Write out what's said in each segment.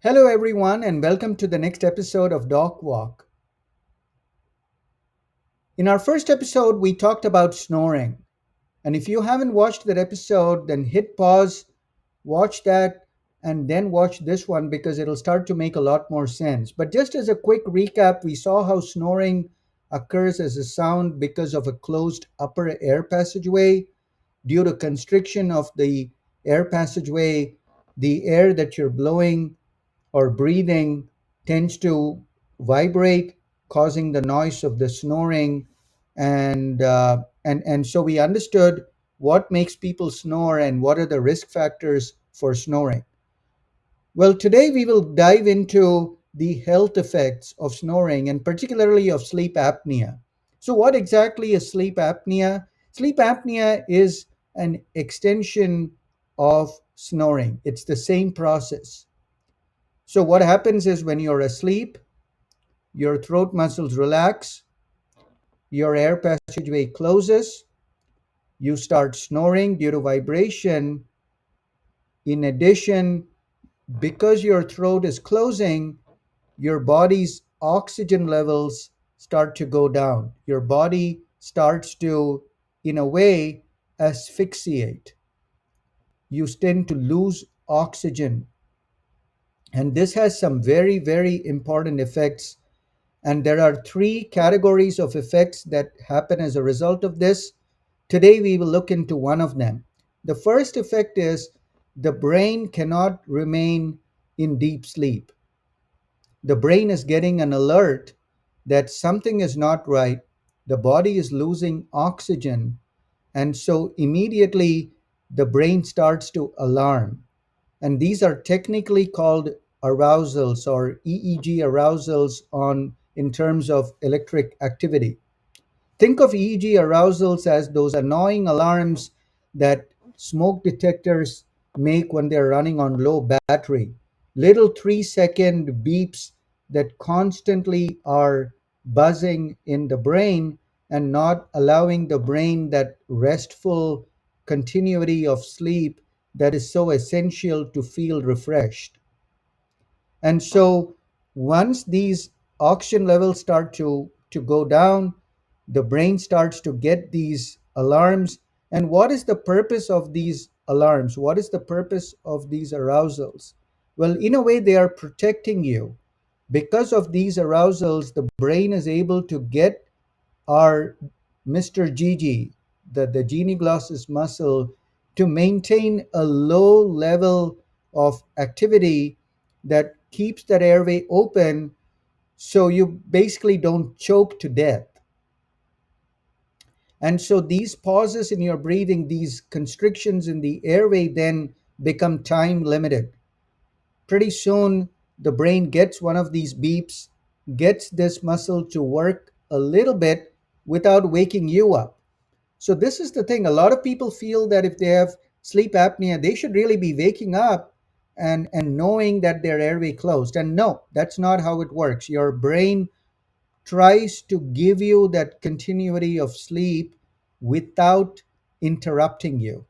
Hello, everyone, and welcome to the next episode of DocVak. In our first episode, we talked about snoring. And if you haven't watched that episode, then hit pause, watch that, and then watch this one because it'll start to make a lot more sense. But just as a quick recap, we saw how snoring occurs as a sound because of a closed upper air passageway. Due to constriction of the air passageway, the air that you're blowing or breathing tends to vibrate, causing the noise of the snoring, and so we understood what makes people snore and what are the risk factors for snoring. Well, today we will dive into the health effects of snoring and particularly of sleep apnea. So, what exactly is sleep apnea? Sleep apnea is an extension of snoring. It's the same process. So, what happens is when you're asleep, your throat muscles relax, your air passageway closes, you start snoring due to vibration. In addition, because your throat is closing, your body's oxygen levels start to go down. Your body starts to, in a way, asphyxiate. You tend to lose oxygen. And this has some very, very important effects. And there are three categories of effects that happen as a result of this. Today, we will look into one of them. The first effect is the brain cannot remain in deep sleep. The brain is getting an alert that something is not right. The body is losing oxygen. And so immediately the brain starts to alarm. And these are technically called arousals or EEG arousals on in terms of electric activity. Think of EEG arousals as those annoying alarms that smoke detectors make when they're running on low battery. Little 3-second beeps that constantly are buzzing in the brain and not allowing the brain that restful continuity of sleep that is so essential to feel refreshed. And so once these oxygen levels start to go down, the brain starts to get these alarms. And what is the purpose of these alarms? What is the purpose of these arousals? Well, in a way, they are protecting you. Because of these arousals, the brain is able to get our Mr. Gigi, the genioglossus muscle, to maintain a low level of activity that keeps that airway open so you basically don't choke to death. And so these pauses in your breathing, these constrictions in the airway then become time limited. Pretty soon, the brain gets one of these beeps, gets this muscle to work a little bit without waking you up. So, this is the thing. A lot of people feel that if they have sleep apnea, they should really be waking up and knowing that their airway closed. And no, that's not how it works. Your brain tries to give you that continuity of sleep without interrupting you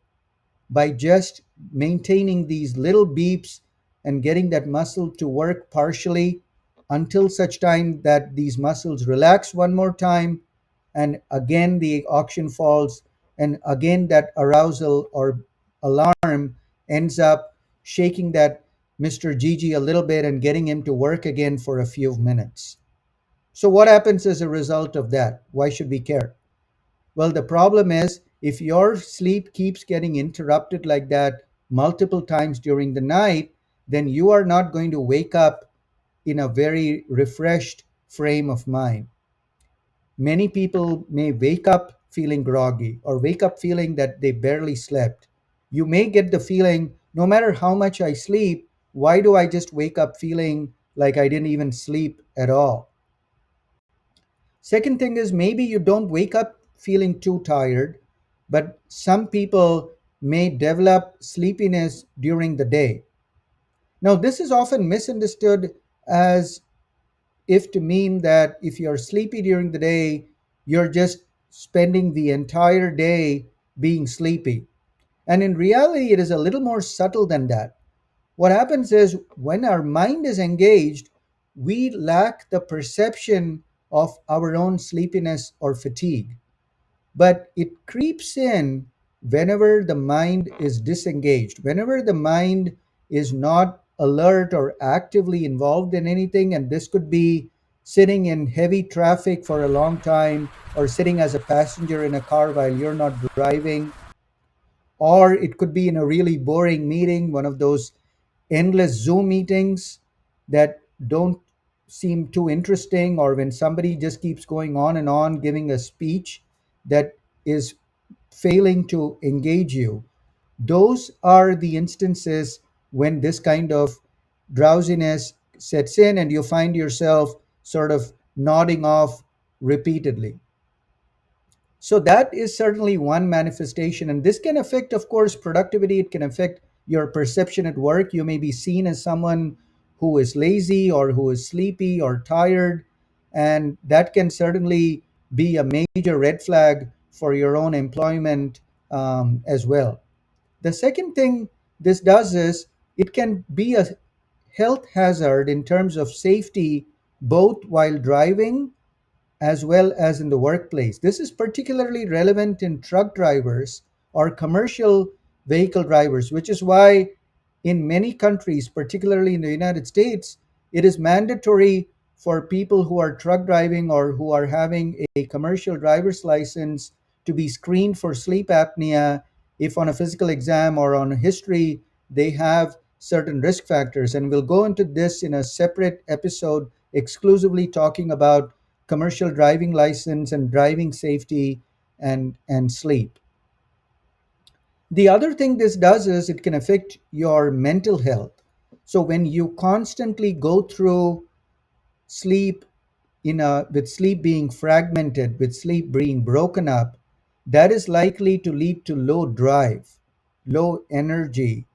by just maintaining these little beeps and getting that muscle to work partially until such time that these muscles relax one more time and again the oxygen falls and again that arousal or alarm ends up shaking that Mr. Gigi a little bit and getting him to work again for a few minutes. So what happens as a result of that? Why should we care? Well, the problem is if your sleep keeps getting interrupted like that multiple times during the night, then you are not going to wake up in a very refreshed frame of mind. Many people may wake up feeling groggy or wake up feeling that they barely slept. You may get the feeling, no matter how much I sleep, why do I just wake up feeling like I didn't even sleep at all? Second thing is maybe you don't wake up feeling too tired, but some people may develop sleepiness during the day. Now, this is often misunderstood as if to mean that if you're sleepy during the day, you're just spending the entire day being sleepy. And in reality, it is a little more subtle than that. What happens is when our mind is engaged, we lack the perception of our own sleepiness or fatigue. But it creeps in whenever the mind is disengaged, whenever the mind is not alert or actively involved in anything. And this could be sitting in heavy traffic for a long time, or sitting as a passenger in a car while you're not driving, or it could be in a really boring meeting, one of those endless Zoom meetings that don't seem too interesting, or when somebody just keeps going on and on giving a speech that is failing to engage you. Those are the instances when this kind of drowsiness sets in, and you find yourself sort of nodding off repeatedly. So that is certainly one manifestation. And this can affect, of course, productivity. It can affect your perception at work. You may be seen as someone who is lazy or who is sleepy or tired. And that can certainly be a major red flag for your own employment as well. The second thing this does is it can be a health hazard in terms of safety, both while driving as well as in the workplace. This is particularly relevant in truck drivers or commercial vehicle drivers, which is why in many countries, particularly in the United States, it is mandatory for people who are truck driving or who are having a commercial driver's license to be screened for sleep apnea if on a physical exam or on a history they have certain risk factors. And we'll go into this in a separate episode exclusively talking about commercial driving license and driving safety and sleep. The other thing this does is it can affect your mental health. So when you constantly go through sleep with sleep being fragmented, with sleep being broken up, that is likely to lead to low drive, low energy,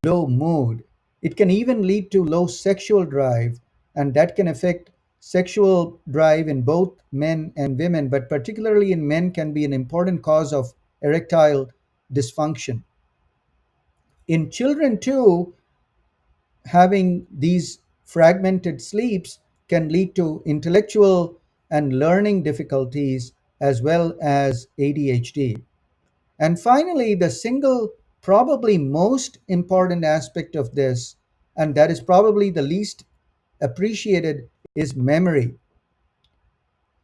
low mood. It can even lead to low sexual drive, and that can affect sexual drive in both men and women, but particularly in men can be an important cause of erectile dysfunction. In children too, having these fragmented sleeps can lead to intellectual and learning difficulties as well as ADHD. And finally, the single probably most important aspect of this, and that is probably the least appreciated, is memory.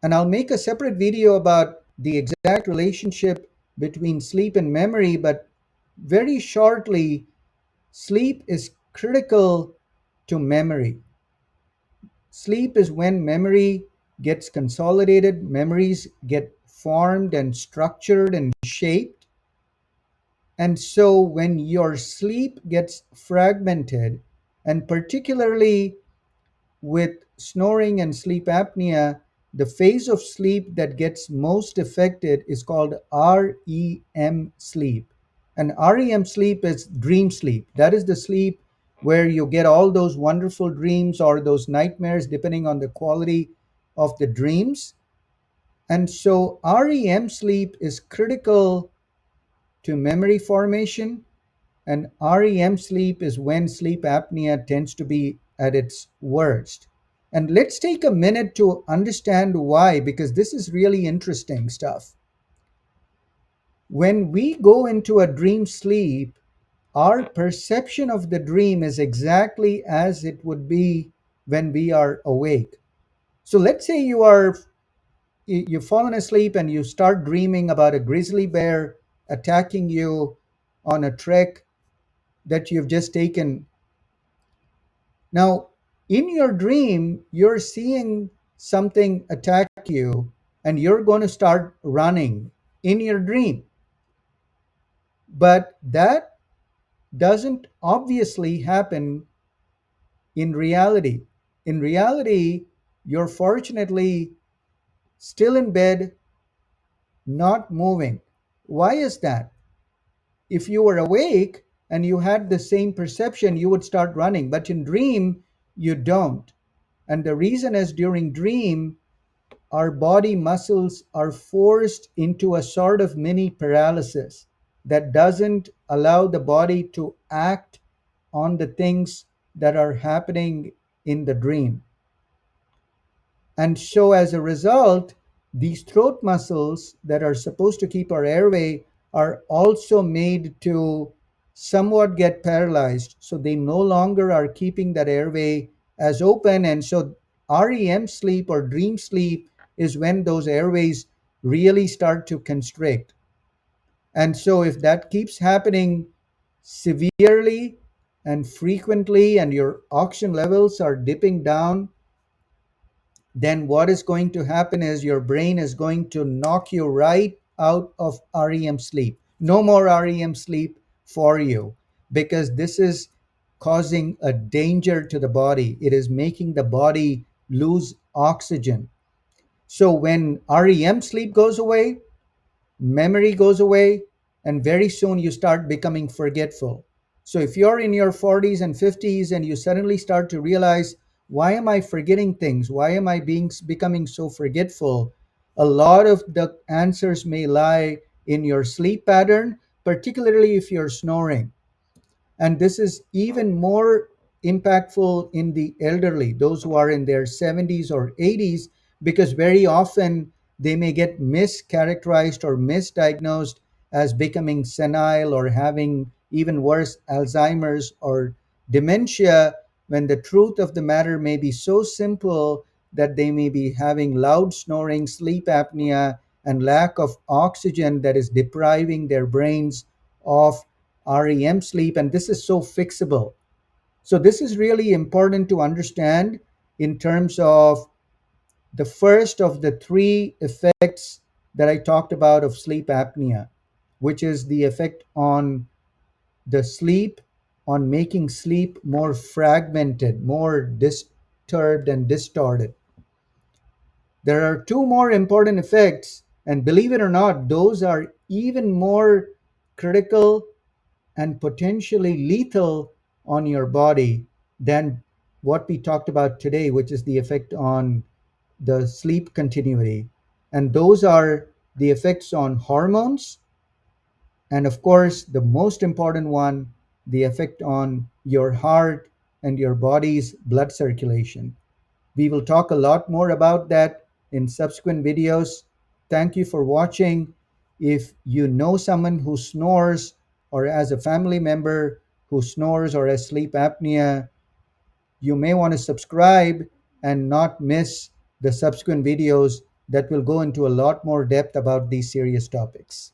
And I'll make a separate video about the exact relationship between sleep and memory, but very shortly, sleep is critical to memory. Sleep is when memory gets consolidated, memories get formed and structured and shaped. And so when your sleep gets fragmented, and particularly with snoring and sleep apnea, the phase of sleep that gets most affected is called REM sleep. And REM sleep is dream sleep. That is the sleep where you get all those wonderful dreams or those nightmares, depending on the quality of the dreams. And so REM sleep is critical to memory formation, and REM sleep is when sleep apnea tends to be at its worst. And let's take a minute to understand why, because this is really interesting stuff. When we go into a dream sleep, our perception of the dream is exactly as it would be when we are awake. So let's say you've fallen asleep and you start dreaming about a grizzly bear attacking you on a trek that you've just taken. Now, in your dream, you're seeing something attack you and you're going to start running in your dream. But that doesn't obviously happen in reality. In reality, you're fortunately still in bed, not moving. Why is that? If you were awake and you had the same perception, you would start running. But in dream, you don't. And the reason is during dream, our body muscles are forced into a sort of mini paralysis that doesn't allow the body to act on the things that are happening in the dream. And so, as a result, these throat muscles that are supposed to keep our airway are also made to somewhat get paralyzed. So, they no longer are keeping that airway as open. And so, REM sleep or dream sleep is when those airways really start to constrict. And so, if that keeps happening severely and frequently, and your oxygen levels are dipping down, then what is going to happen is your brain is going to knock you right out of REM sleep. No more REM sleep for you, because this is causing a danger to the body. It is making the body lose oxygen. So when REM sleep goes away, memory goes away, and very soon you start becoming forgetful. So if you're in your 40s and 50s and you suddenly start to realize, why am I forgetting things? Why am I being becoming so forgetful? A lot of the answers may lie in your sleep pattern, particularly if you're snoring. And this is even more impactful in the elderly, those who are in their 70s or 80s, because very often they may get mischaracterized or misdiagnosed as becoming senile or having even worse Alzheimer's or dementia, when the truth of the matter may be so simple that they may be having loud snoring, sleep apnea, and lack of oxygen that is depriving their brains of REM sleep, and this is so fixable. So, this is really important to understand in terms of the first of the three effects that I talked about of sleep apnea, which is the effect on the sleep, on making sleep more fragmented, more disturbed, and distorted. There are two more important effects, and believe it or not, those are even more critical and potentially lethal on your body than what we talked about today, which is the effect on the sleep continuity. And those are the effects on hormones, and of course, the most important one, the effect on your heart and your body's blood circulation. We will talk a lot more about that in subsequent videos. Thank you for watching. If you know someone who snores, or as a family member who snores or has sleep apnea, you may want to subscribe and not miss the subsequent videos that will go into a lot more depth about these serious topics.